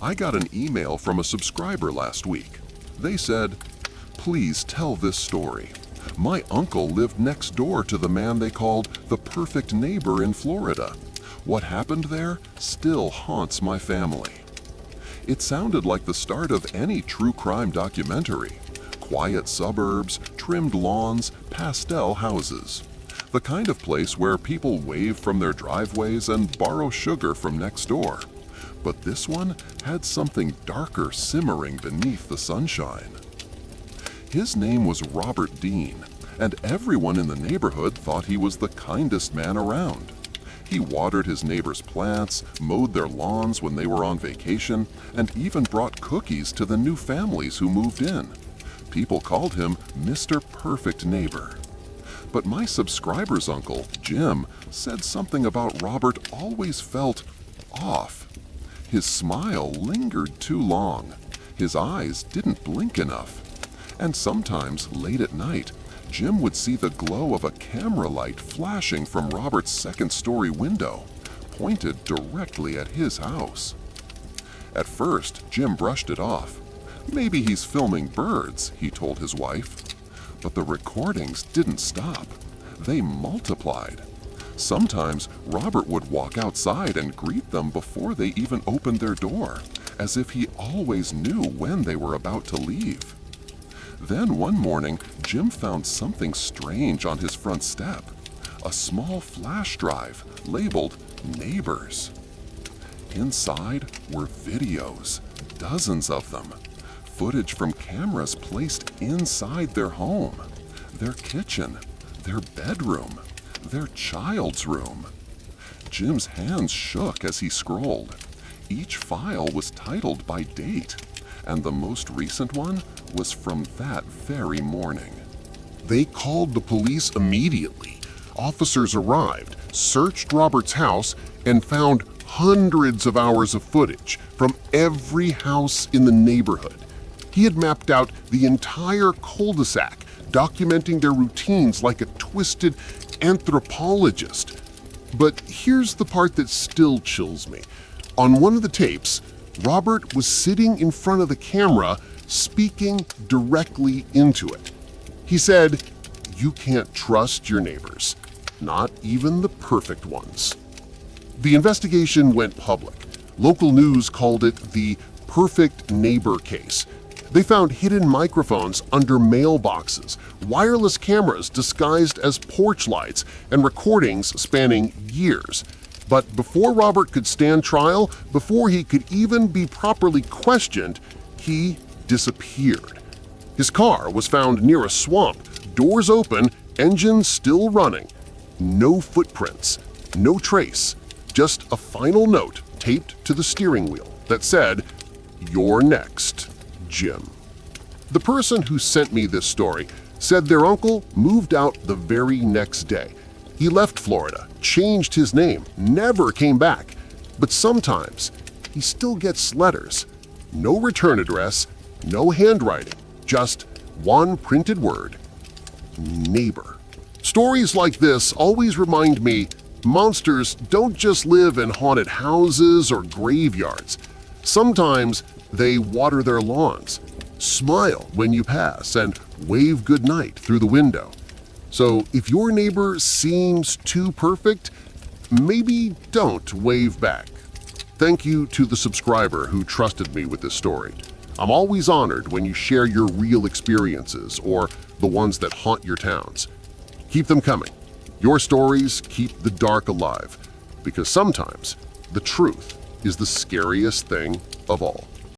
I got an email from a subscriber last week. They said, "Please tell this story. My uncle lived next door to the man they called the perfect neighbor in Florida. What happened there still haunts my family." It sounded like the start of any true crime documentary. Quiet suburbs, trimmed lawns, pastel houses. The kind of place where people wave from their driveways and borrow sugar from next door. But this one had something darker simmering beneath the sunshine. His name was Robert Dean, and everyone in the neighborhood thought he was the kindest man around. He watered his neighbors' plants, mowed their lawns when they were on vacation, and even brought cookies to the new families who moved in. People called him Mr. Perfect Neighbor. But my subscriber's uncle, Jim, said something about Robert always felt off. His smile lingered too long. His eyes didn't blink enough. And sometimes, late at night, Jim would see the glow of a camera light flashing from Robert's second-story window, pointed directly at his house. At first, Jim brushed it off. "Maybe he's filming birds," he told his wife. But the recordings didn't stop. They multiplied. Sometimes Robert would walk outside and greet them before they even opened their door, as if he always knew when they were about to leave. Then one morning, Jim found something strange on his front step. A small flash drive labeled Neighbors. Inside were videos, dozens of them. Footage from cameras placed inside their home, their kitchen, their bedroom, their child's room. Jim's hands shook as he scrolled. Each file was titled by date, and the most recent one was from that very morning. They called the police immediately. Officers arrived, searched Robert's house, and found hundreds of hours of footage from every house in the neighborhood. He had mapped out the entire cul-de-sac, documenting their routines like a twisted anthropologist. But here's the part that still chills me. On one of the tapes, Robert was sitting in front of the camera, speaking directly into it. He said, "You can't trust your neighbors, not even the perfect ones." The investigation went public. Local news called it the perfect neighbor case. They found hidden microphones under mailboxes, wireless cameras disguised as porch lights, and recordings spanning years. But before Robert could stand trial, before he could even be properly questioned, he disappeared. His car was found near a swamp, doors open, engine still running. No footprints, no trace, just a final note taped to the steering wheel that said, "You're next, Jim." The person who sent me this story said their uncle moved out the very next day. He left Florida, changed his name, never came back. But sometimes he still gets letters. No return address, no handwriting, just one printed word: neighbor. Stories like this always remind me monsters don't just live in haunted houses or graveyards. Sometimes they water their lawns, smile when you pass, and wave goodnight through the window. So if your neighbor seems too perfect, maybe don't wave back. Thank you to the subscriber who trusted me with this story. I'm always honored when you share your real experiences or the ones that haunt your towns. Keep them coming. Your stories keep the dark alive, because sometimes the truth is the scariest thing of all.